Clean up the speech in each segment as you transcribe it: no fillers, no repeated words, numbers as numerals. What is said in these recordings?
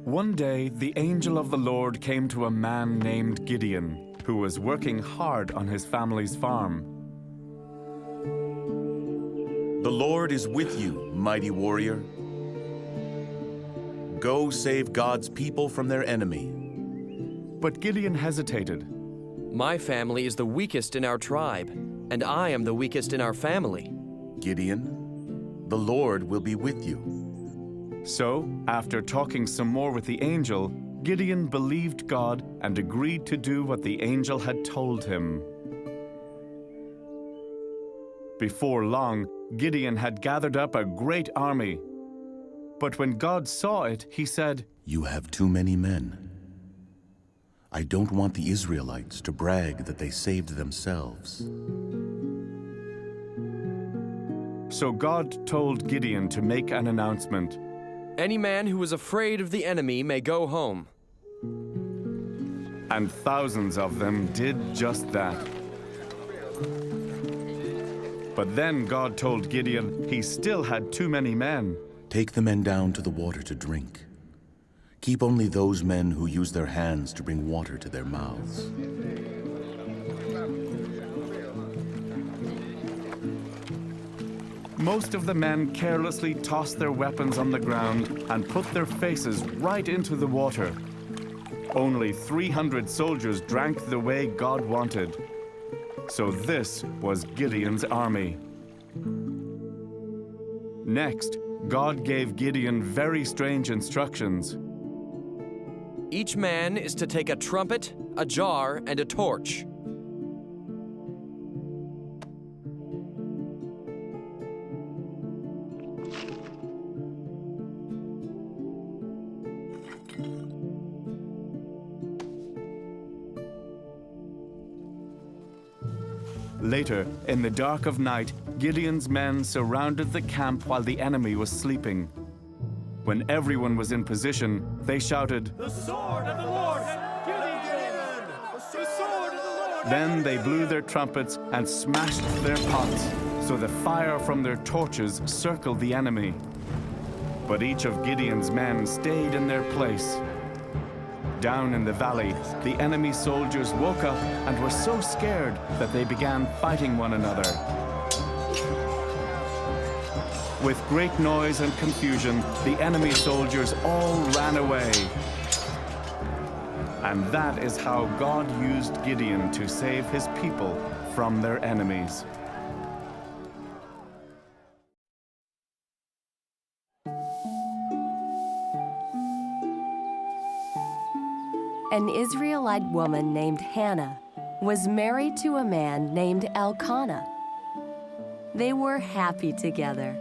One day, the angel of the Lord came to a man named Gideon, who was working hard on his family's farm. The Lord is with you, mighty warrior. Go save God's people from their enemy. But Gideon hesitated. My family is the weakest in our tribe, and I am the weakest in our family. Gideon, the Lord will be with you. So, after talking some more with the angel, Gideon believed God and agreed to do what the angel had told him. Before long, Gideon had gathered up a great army. But when God saw it, he said, You have too many men. I don't want the Israelites to brag that they saved themselves. So God told Gideon to make an announcement. Any man who is afraid of the enemy may go home. And thousands of them did just that. But then God told Gideon he still had too many men. Take the men down to the water to drink. Keep only those men who use their hands to bring water to their mouths. Most of the men carelessly tossed their weapons on the ground and put their faces right into the water. Only 300 soldiers drank the way God wanted. So this was Gideon's army. Next, God gave Gideon very strange instructions. Each man is to take a trumpet, a jar, and a torch. Later, in the dark of night, Gideon's men surrounded the camp while the enemy was sleeping. When everyone was in position, they shouted, The sword of the Lord has Gideon! The sword of the Lord! Then they blew their trumpets and smashed their pots, so the fire from their torches circled the enemy. But each of Gideon's men stayed in their place. Down in the valley, the enemy soldiers woke up and were so scared that they began fighting one another. With great noise and confusion, the enemy soldiers all ran away. And that is how God used Gideon to save his people from their enemies. An Israelite woman named Hannah was married to a man named Elkanah. They were happy together.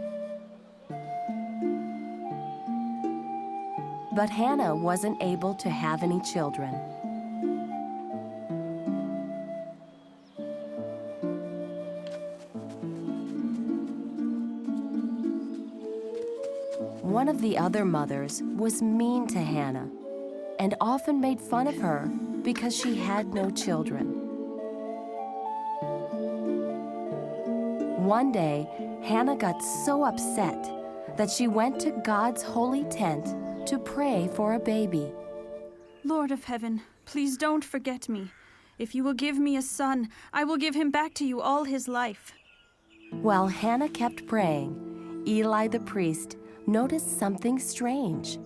But Hannah wasn't able to have any children. One of the other mothers was mean to Hannah and often made fun of her because she had no children. One day, Hannah got so upset that she went to God's holy tent to pray for a baby. Lord of heaven, please don't forget me. If you will give me a son, I will give him back to you all his life. While Hannah kept praying, Eli the priest noticed something strange.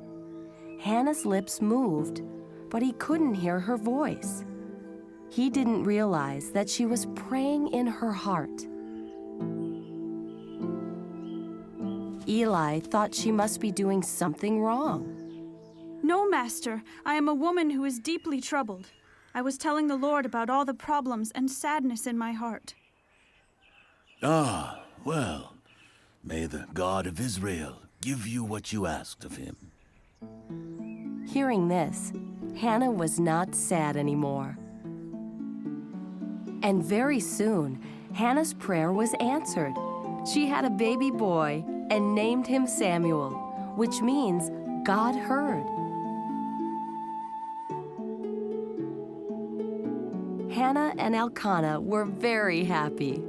Hannah's lips moved, but he couldn't hear her voice. He didn't realize that she was praying in her heart. Eli thought she must be doing something wrong. No, Master, I am a woman who is deeply troubled. I was telling the Lord about all the problems and sadness in my heart. Ah, well, may the God of Israel give you what you asked of him. Hearing this, Hannah was not sad anymore. And very soon, Hannah's prayer was answered. She had a baby boy and named him Samuel, which means God heard. Hannah and Elkanah were very happy.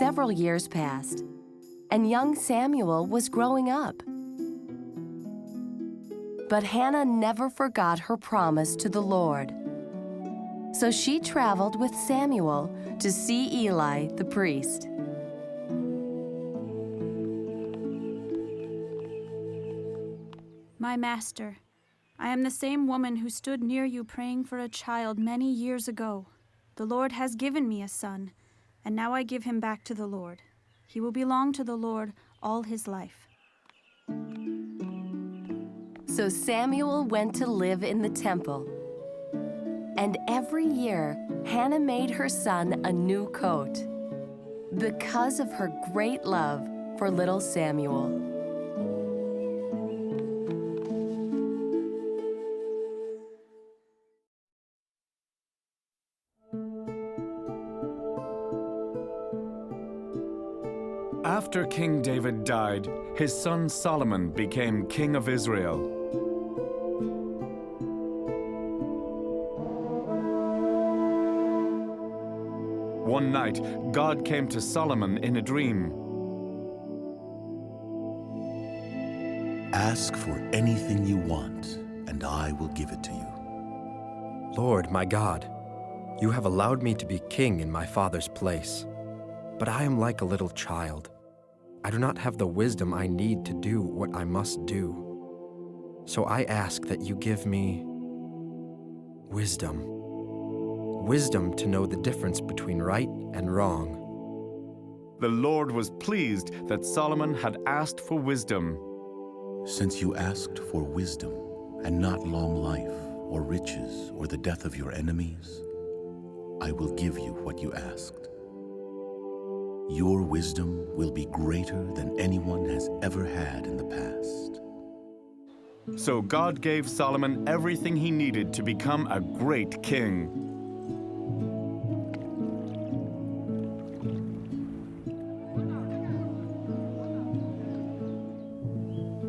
Several years passed, and young Samuel was growing up. But Hannah never forgot her promise to the Lord. So she traveled with Samuel to see Eli the priest. My master, I am the same woman who stood near you praying for a child many years ago. The Lord has given me a son, and now I give him back to the Lord. He will belong to the Lord all his life. So Samuel went to live in the temple. And every year, Hannah made her son a new coat because of her great love for little Samuel. After King David died, his son Solomon became king of Israel. One night, God came to Solomon in a dream. Ask for anything you want, and I will give it to you. Lord, my God, you have allowed me to be king in my father's place. But I am like a little child. I do not have the wisdom I need to do what I must do. So I ask that you give me wisdom. Wisdom to know the difference between right and wrong. The Lord was pleased that Solomon had asked for wisdom. Since you asked for wisdom, and not long life, or riches, or the death of your enemies, I will give you what you asked. Your wisdom will be greater than anyone has ever had in the past. So God gave Solomon everything he needed to become a great king.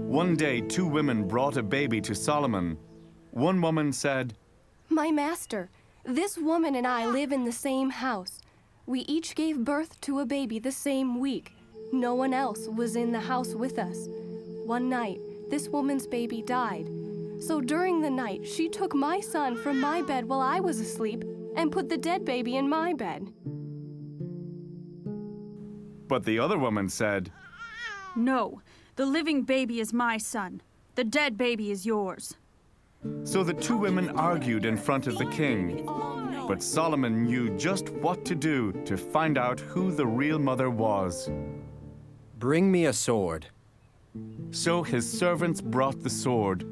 One day, two women brought a baby to Solomon. One woman said, My master, this woman and I live in the same house. We each gave birth to a baby the same week. No one else was in the house with us. One night, this woman's baby died. So during the night, she took my son from my bed while I was asleep and put the dead baby in my bed. but the other woman said, No, the living baby is my son. The dead baby is yours. So the two women argued in front of the king. But Solomon knew just what to do to find out who the real mother was. Bring me a sword. So his servants brought the sword.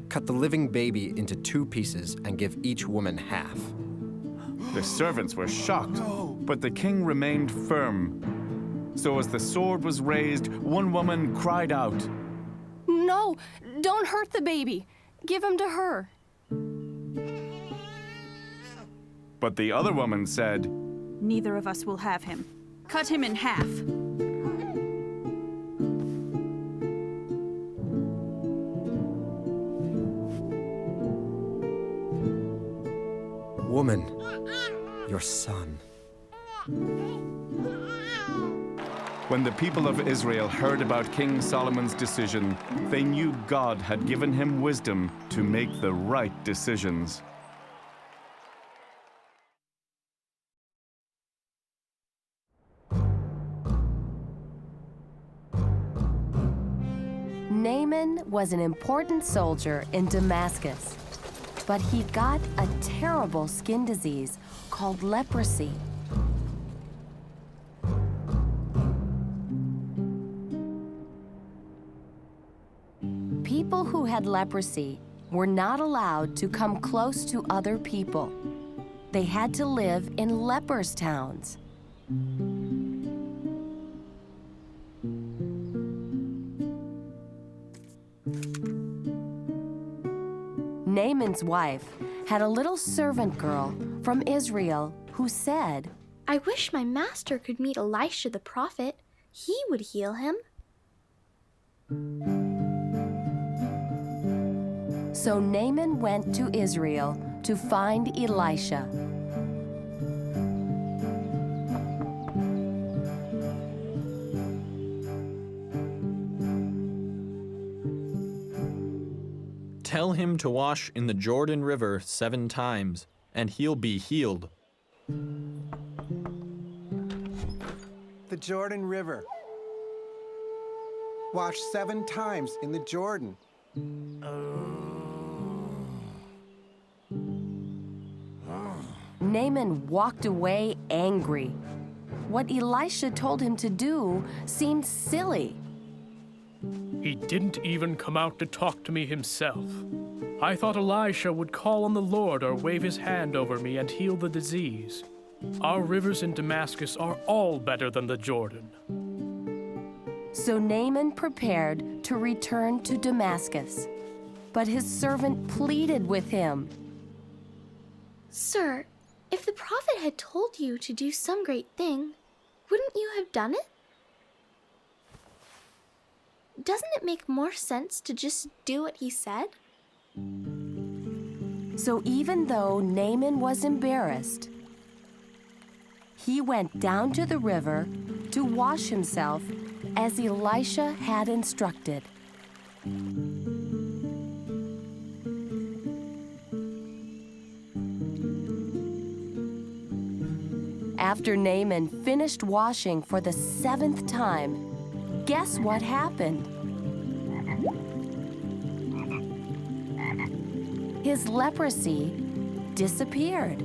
Cut the living baby into 2 pieces and give each woman half. The servants were shocked, but the king remained firm. So as the sword was raised, one woman cried out, No, don't hurt the baby. Give him to her. But the other woman said, Neither of us will have him. Cut him in half. Woman, your son. When the people of Israel heard about King Solomon's decision, they knew God had given him wisdom to make the right decisions. Naaman was an important soldier in Damascus, but he got a terrible skin disease called leprosy. People who had leprosy were not allowed to come close to other people. They had to live in lepers' towns. Naaman's wife had a little servant girl from Israel who said, I wish my master could meet Elisha the prophet. He would heal him. So Naaman went to Israel to find Elisha. Tell him to wash in the Jordan River 7 times, and he'll be healed. The Jordan River. Wash 7 times in the Jordan. Naaman walked away angry. What Elisha told him to do seemed silly. He didn't even come out to talk to me himself. I thought Elisha would call on the Lord or wave his hand over me and heal the disease. Our rivers in Damascus are all better than the Jordan. So Naaman prepared to return to Damascus. But his servant pleaded with him. Sir, if the prophet had told you to do some great thing, wouldn't you have done it? Doesn't it make more sense to just do what he said? So even though Naaman was embarrassed, he went down to the river to wash himself as Elisha had instructed. After Naaman finished washing for the 7th time, guess what happened? His leprosy disappeared.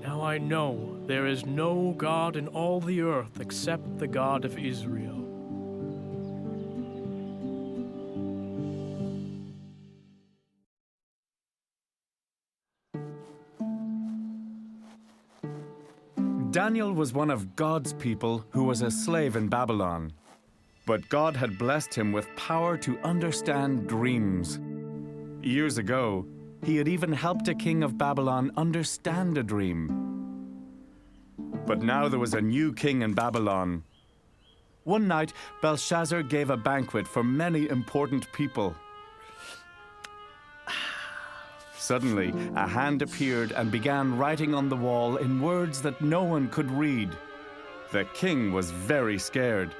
Now I know there is no God in all the earth except the God of Israel. Daniel was one of God's people who was a slave in Babylon. But God had blessed him with power to understand dreams. Years ago, he had even helped a king of Babylon understand a dream. But now there was a new king in Babylon. One night, Belshazzar gave a banquet for many important people. Suddenly, a hand appeared and began writing on the wall in words that no one could read. The king was very scared.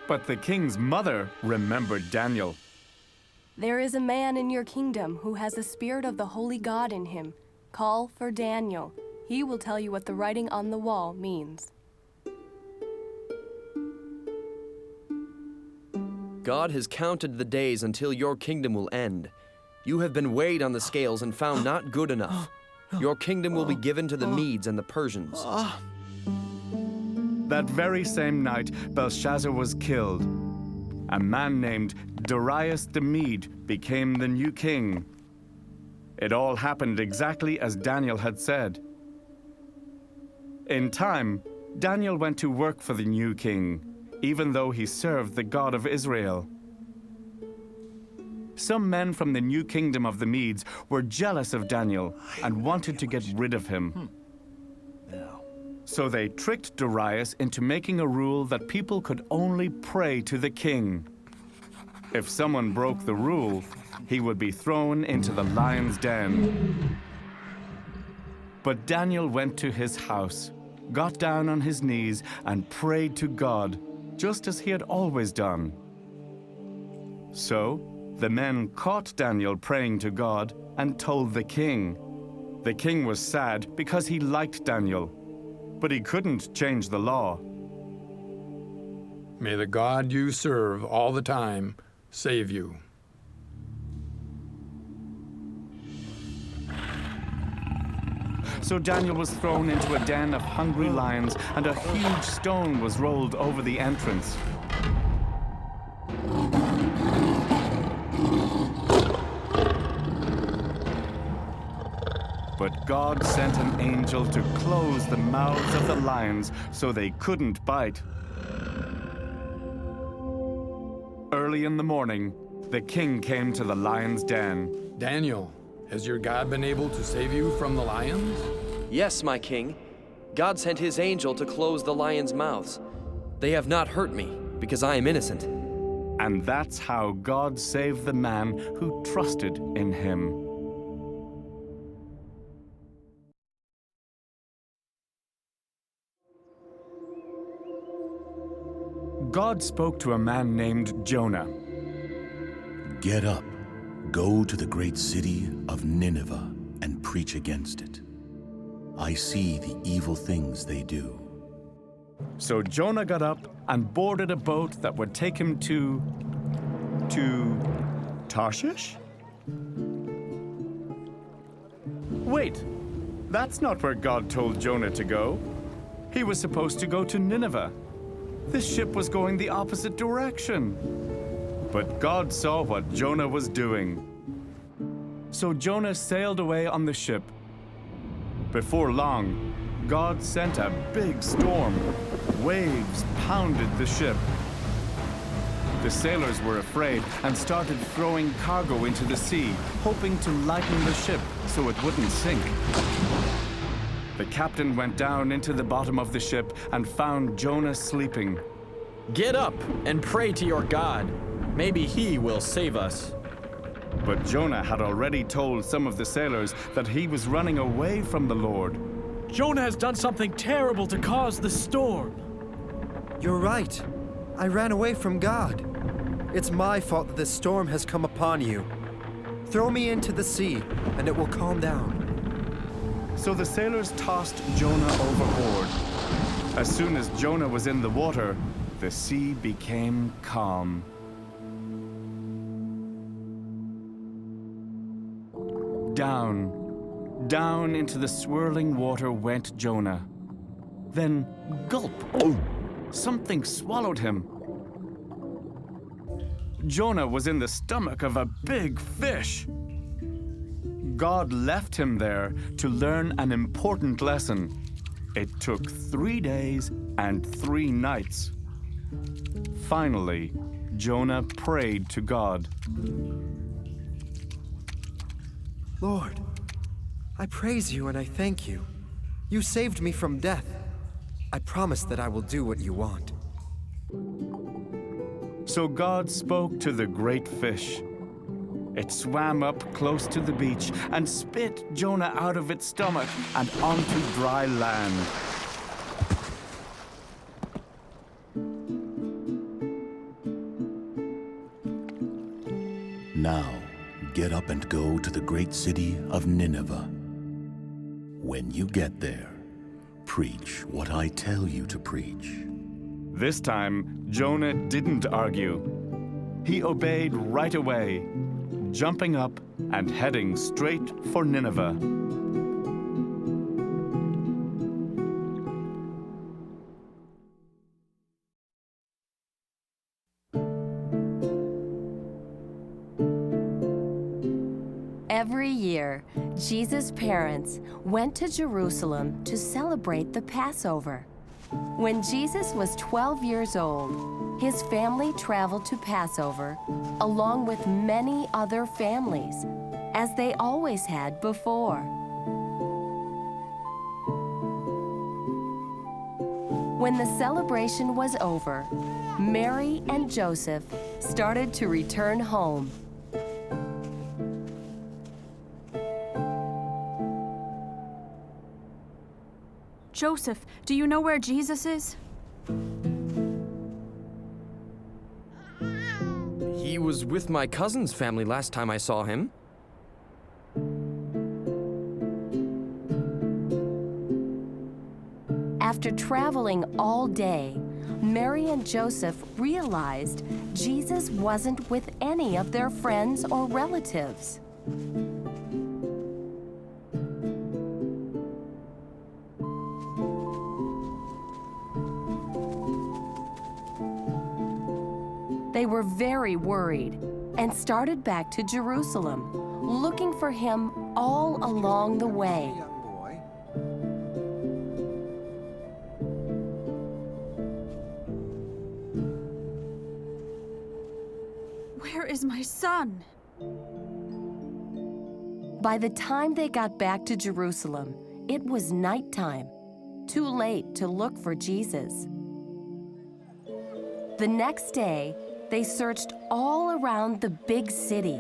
But the king's mother remembered Daniel. There is a man in your kingdom who has the spirit of the holy God in him. Call for Daniel. He will tell you what the writing on the wall means. God has counted the days until your kingdom will end. You have been weighed on the scales and found not good enough. Your kingdom will be given to the Medes and the Persians. That very same night, Belshazzar was killed. A man named Darius the Mede became the new king. It all happened exactly as Daniel had said. In time, Daniel went to work for the new king, even though he served the God of Israel. Some men from the new kingdom of the Medes were jealous of Daniel and wanted to get rid of him. So they tricked Darius into making a rule that people could only pray to the king. If someone broke the rule, he would be thrown into the lion's den. But Daniel went to his house, got down on his knees, and prayed to God, just as he had always done. So the men caught Daniel praying to God and told the king. The king was sad because he liked Daniel, but he couldn't change the law. May the God you serve all the time save you. So Daniel was thrown into a den of hungry lions, and a huge stone was rolled over the entrance. But God sent an angel to close the mouths of the lions so they couldn't bite. Early in the morning, the king came to the lion's den. Daniel, has your God been able to save you from the lions? Yes, my king. God sent his angel to close the lions' mouths. They have not hurt me, because I am innocent. And that's how God saved the man who trusted in him. God spoke to a man named Jonah. Get up, go to the great city of Nineveh and preach against it. I see the evil things they do. So Jonah got up and boarded a boat that would take him to Tarshish? Wait, that's not where God told Jonah to go. He was supposed to go to Nineveh. This ship was going the opposite direction. But God saw what Jonah was doing. So Jonah sailed away on the ship. Before long, God sent a big storm. Waves pounded the ship. The sailors were afraid and started throwing cargo into the sea, hoping to lighten the ship so it wouldn't sink. The captain went down into the bottom of the ship and found Jonah sleeping. Get up and pray to your God. Maybe he will save us. But Jonah had already told some of the sailors that he was running away from the Lord. Jonah has done something terrible to cause the storm. You're right. I ran away from God. It's my fault that this storm has come upon you. Throw me into the sea, and it will calm down. So the sailors tossed Jonah overboard. As soon as Jonah was in the water, the sea became calm. Down into the swirling water went Jonah. Then, gulp! Something swallowed him. Jonah was in the stomach of a big fish. God left him there to learn an important lesson. It took 3 days and 3 nights. Finally, Jonah prayed to God. Lord, I praise you and I thank you. You saved me from death. I promise that I will do what you want. So God spoke to the great fish. It swam up close to the beach and spit Jonah out of its stomach and onto dry land. Now, get up and go to the great city of Nineveh. When you get there, preach what I tell you to preach. This time, Jonah didn't argue. He obeyed right away, jumping up and heading straight for Nineveh. Every year, Jesus' parents went to Jerusalem to celebrate the Passover. When Jesus was 12 years old, his family traveled to Passover along with many other families, as they always had before. When the celebration was over, Mary and Joseph started to return home. Joseph, do you know where Jesus is? He was with my cousin's family last time I saw him. After traveling all day, Mary and Joseph realized Jesus wasn't with any of their friends or relatives. They were very worried and started back to Jerusalem, looking for him all along the way. Young boy. Where is my son? By the time they got back to Jerusalem, it was nighttime, too late to look for Jesus. The next day, they searched all around the big city.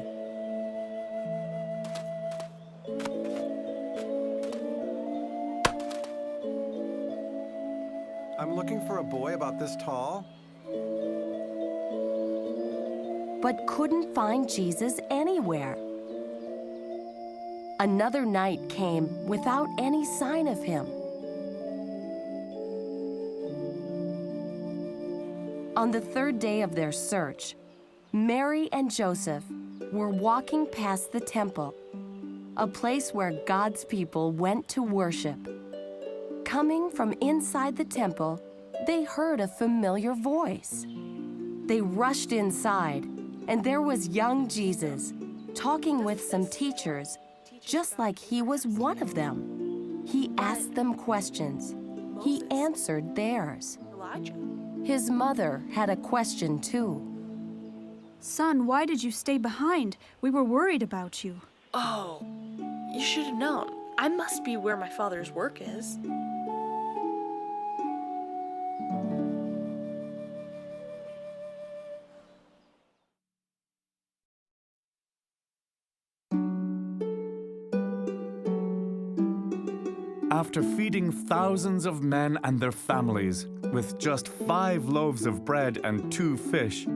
I'm looking for a boy about this tall. but couldn't find Jesus anywhere. Another night came without any sign of him. On the third day of their search, Mary and Joseph were walking past the temple, a place where God's people went to worship. Coming from inside the temple, they heard a familiar voice. They rushed inside, and there was young Jesus talking with some teachers, just like he was one of them. He asked them questions. He answered theirs. His mother had a question too. Son, why did you stay behind? We were worried about you. Oh, you should have known. I must be where my father's work is. After feeding thousands of men and their families with just 5 loaves of bread and 2 fish,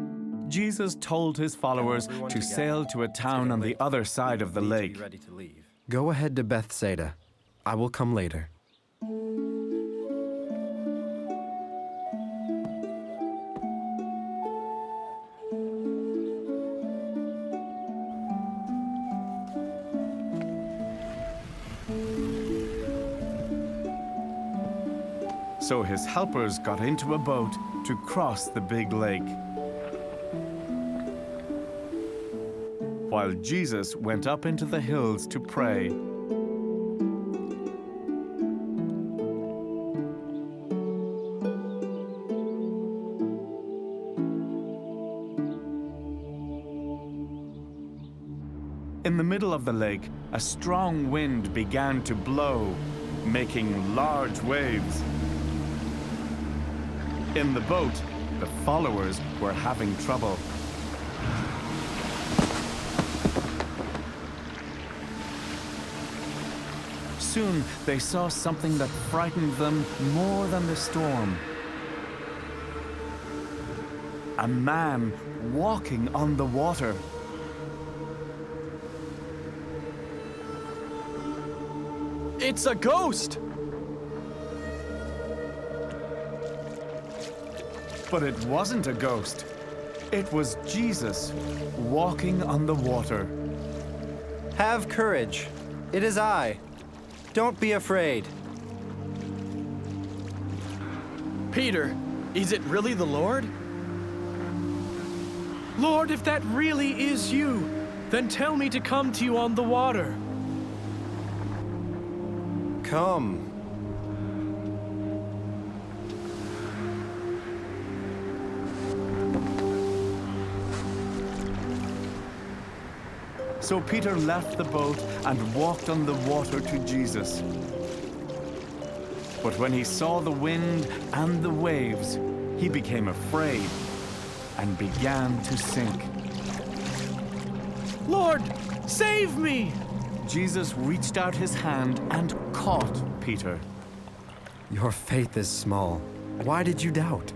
Jesus told his followers to sail to a town on the other side of the lake. Go ahead to Bethsaida. I will come later. So his helpers got into a boat to cross the big lake, while Jesus went up into the hills to pray. In the middle of the lake, a strong wind began to blow, making large waves. In the boat, the followers were having trouble. Soon, they saw something that frightened them more than the storm. A man walking on the water. It's a ghost! But it wasn't a ghost. It was Jesus walking on the water. Have courage. It is I. Don't be afraid. Peter, is it really the Lord? Lord, if that really is you, then tell me to come to you on the water. Come. So Peter left the boat and walked on the water to Jesus. But when he saw the wind and the waves, he became afraid and began to sink. Lord, save me! Jesus reached out his hand and caught Peter. Your faith is small. Why did you doubt?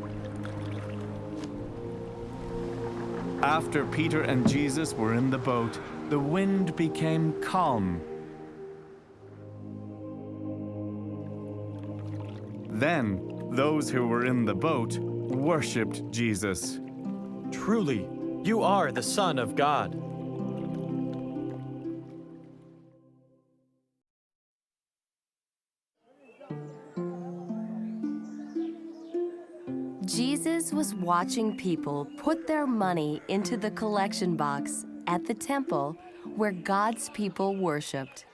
After Peter and Jesus were in the boat, the wind became calm. Then those who were in the boat worshipped Jesus. Truly, you are the Son of God. Jesus was watching people put their money into the collection box at the temple where God's people worshiped.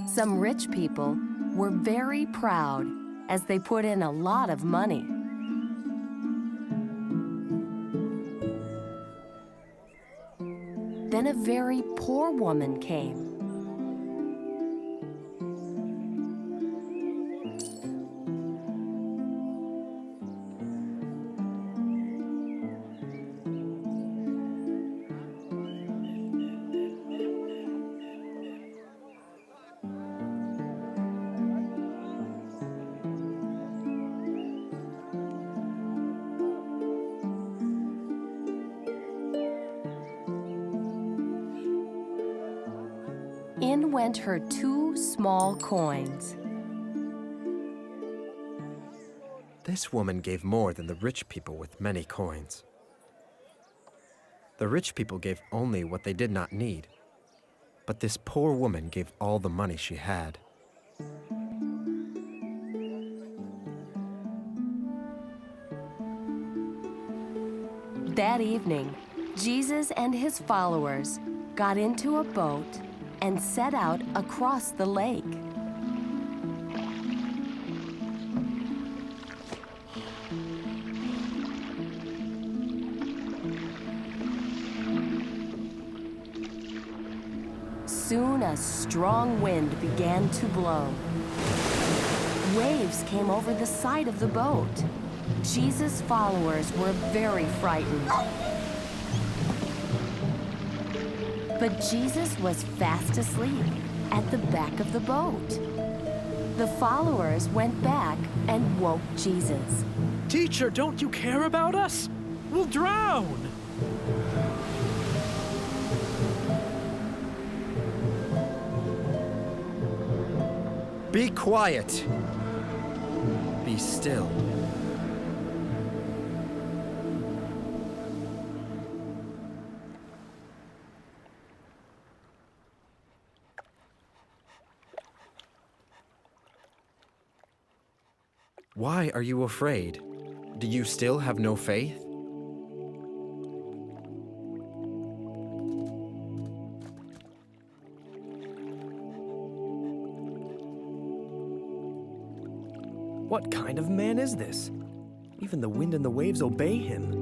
Some rich people were very proud as they put in a lot of money. Then a very poor woman came. in went her 2 small coins. This woman gave more than the rich people with many coins. The rich people gave only what they did not need, but this poor woman gave all the money she had. That evening, Jesus and his followers got into a boat and set out across the lake. Soon a strong wind began to blow. Waves came over the side of the boat. Jesus' followers were very frightened. But Jesus was fast asleep at the back of the boat. The followers went back and woke Jesus. Teacher, don't you care about us? We'll drown! Be quiet. Be still. Why are you afraid? Do you still have no faith? What kind of man is this? Even the wind and the waves obey him.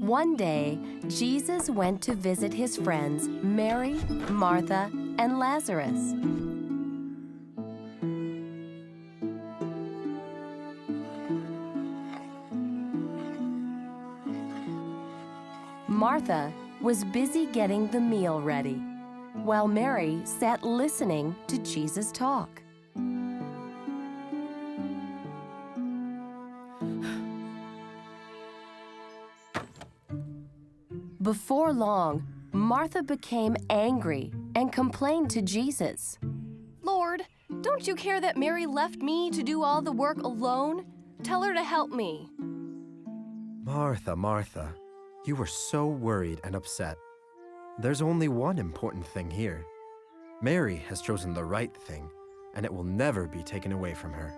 One day, Jesus went to visit his friends Mary, Martha, and Lazarus. Martha was busy getting the meal ready, while Mary sat listening to Jesus talk. Before long, Martha became angry and complained to Jesus. Lord, don't you care that Mary left me to do all the work alone? Tell her to help me. Martha, Martha, you were so worried and upset. There's only one important thing here. Mary has chosen the right thing, and it will never be taken away from her.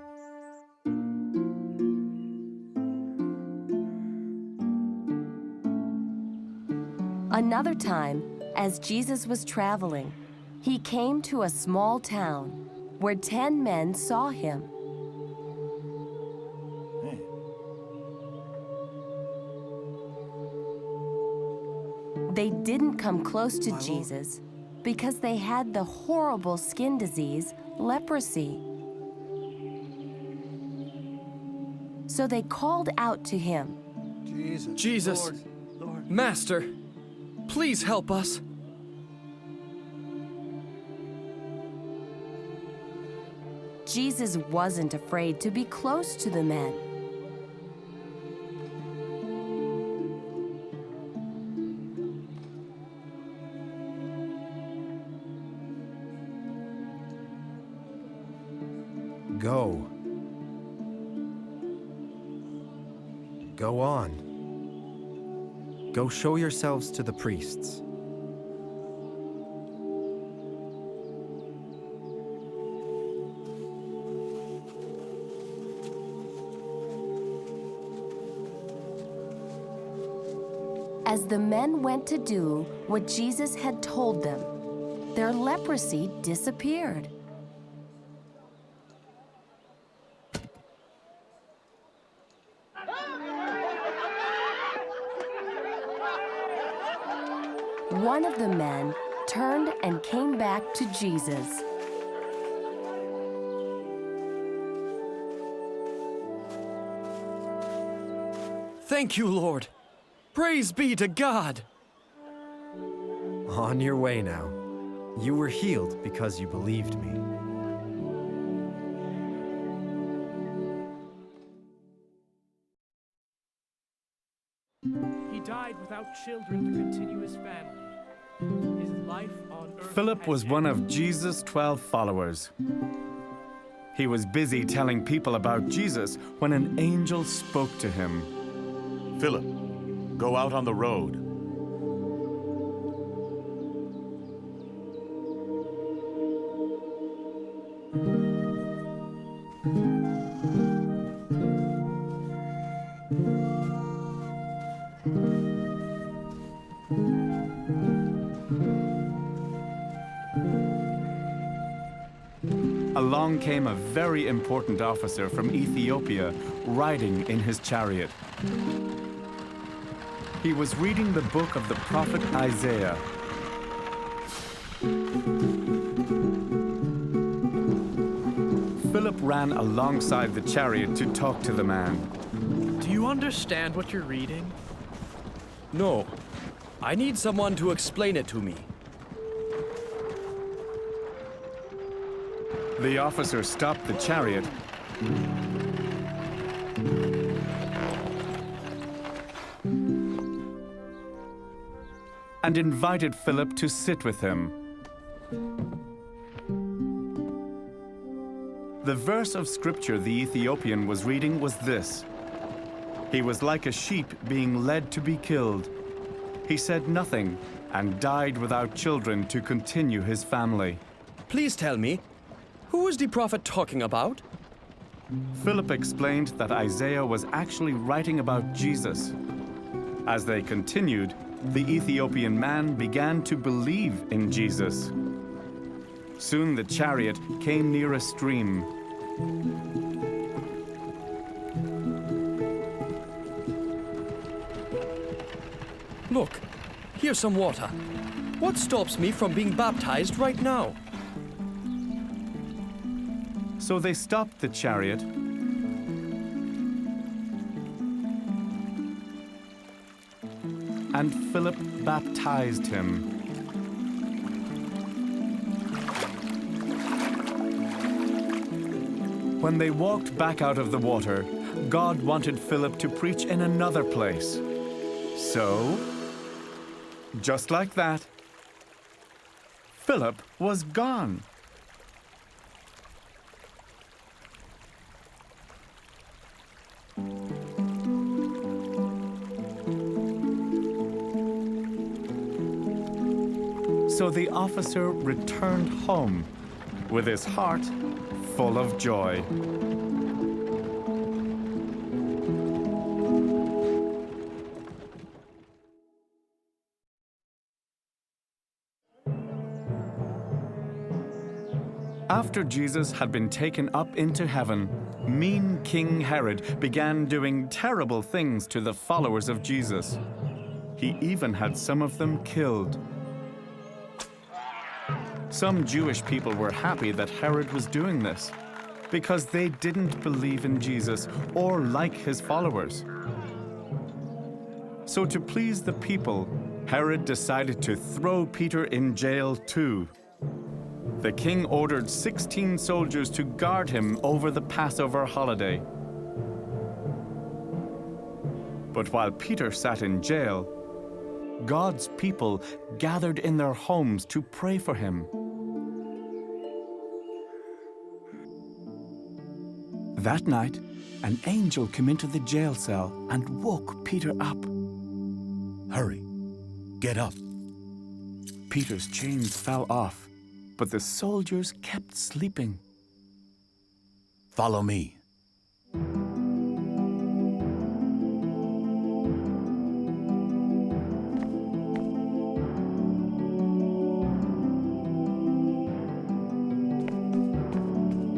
Another time, as Jesus was traveling, he came to a small town where 10 men saw him. They didn't come close to Jesus because they had the horrible skin disease, leprosy. So they called out to him, Jesus, Lord. Master, please help us. Jesus wasn't afraid to be close to the men. Go. Go on. Go show yourselves to the priests. As the men went to do what Jesus had told them, their leprosy disappeared. One of the men turned and came back to Jesus. Thank you, Lord. Praise be to God. On your way now. You were healed because you believed me. He died without children to continue his family. His life on earth. Philip was one of Jesus' 12 followers. He was busy telling people about Jesus when an angel spoke to him. Philip, go out on the road. Along came a very important officer from Ethiopia, riding in his chariot. He was reading the book of the prophet Isaiah. Philip ran alongside the chariot to talk to the man. Do you understand what you're reading? No. I need someone to explain it to me. The officer stopped the chariot and invited Philip to sit with him. The verse of scripture the Ethiopian was reading was this: "He was like a sheep being led to be killed. He said nothing and died without children to continue his family." Please tell me, who is the prophet talking about? Philip explained that Isaiah was actually writing about Jesus. As they continued, the Ethiopian man began to believe in Jesus. Soon the chariot came near a stream. Look, here's some water. What stops me from being baptized right now? So they stopped the chariot and Philip baptized him. When they walked back out of the water, God wanted Philip to preach in another place. So, just like that, Philip was gone. So the officer returned home with his heart full of joy. After Jesus had been taken up into heaven, mean King Herod began doing terrible things to the followers of Jesus. He even had some of them killed. Some Jewish people were happy that Herod was doing this because they didn't believe in Jesus or like his followers. So to please the people, Herod decided to throw Peter in jail too. The king ordered 16 soldiers to guard him over the Passover holiday. But while Peter sat in jail, God's people gathered in their homes to pray for him. That night, an angel came into the jail cell and woke Peter up. Hurry, get up. Peter's chains fell off, but the soldiers kept sleeping. Follow me.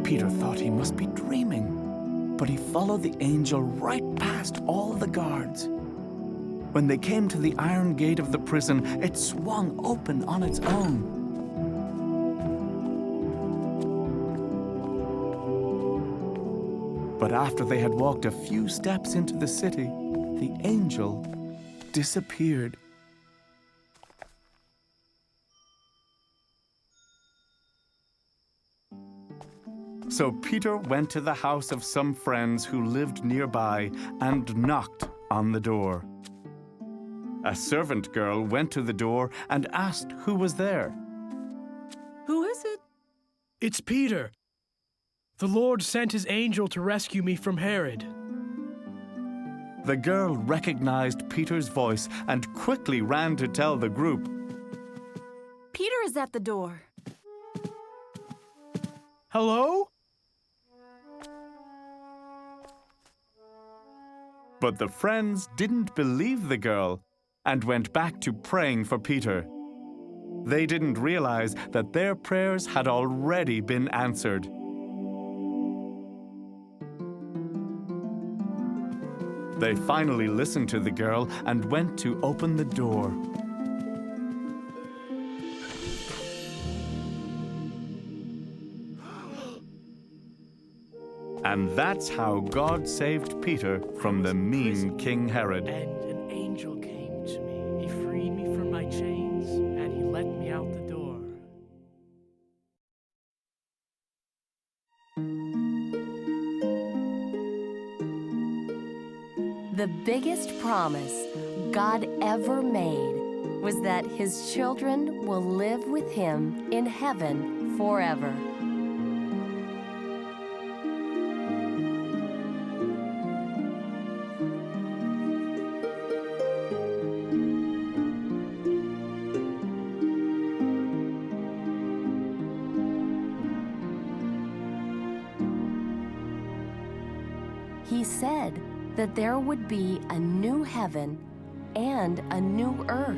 Peter thought he must be dreaming, but he followed the angel right past all the guards. When they came to the iron gate of the prison, it swung open on its own. But after they had walked a few steps into the city, the angel disappeared. So Peter went to the house of some friends who lived nearby and knocked on the door. A servant girl went to the door and asked who was there. Who is it? It's Peter. The Lord sent his angel to rescue me from Herod. The girl recognized Peter's voice and quickly ran to tell the group. Peter is at the door. Hello? But the friends didn't believe the girl and went back to praying for Peter. They didn't realize that their prayers had already been answered. They finally listened to the girl and went to open the door. And that's how God saved Peter from the mean King Herod. And an angel came to me. He freed me from my chains, and he let me out the door. The biggest promise God ever made was that his children will live with him in heaven forever. He said that there would be a new heaven and a new earth.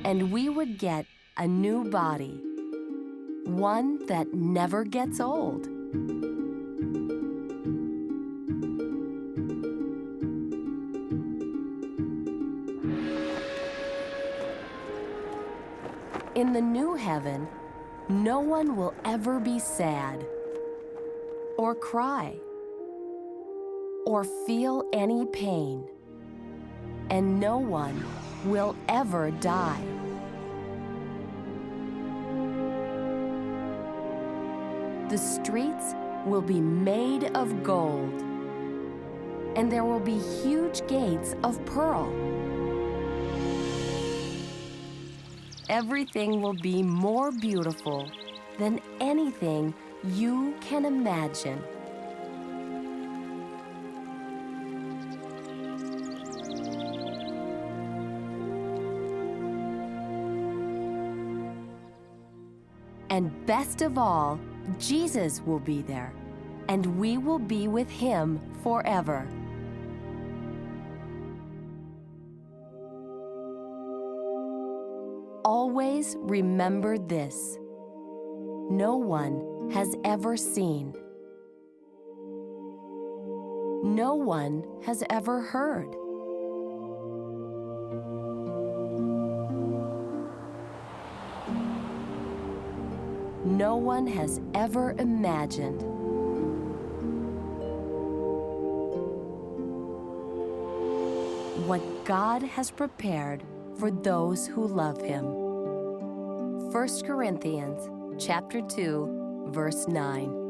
And we would get a new body, one that never gets old. In the new heaven, no one will ever be sad, or cry, or feel any pain, and no one will ever die. The streets will be made of gold, and there will be huge gates of pearl. Everything will be more beautiful than anything you can imagine. And best of all, Jesus will be there, and we will be with him forever. Always remember this: no one has ever seen. No one has ever heard. No one has ever imagined. What God has prepared for those who love him. 1 Corinthians chapter 2, verse 9.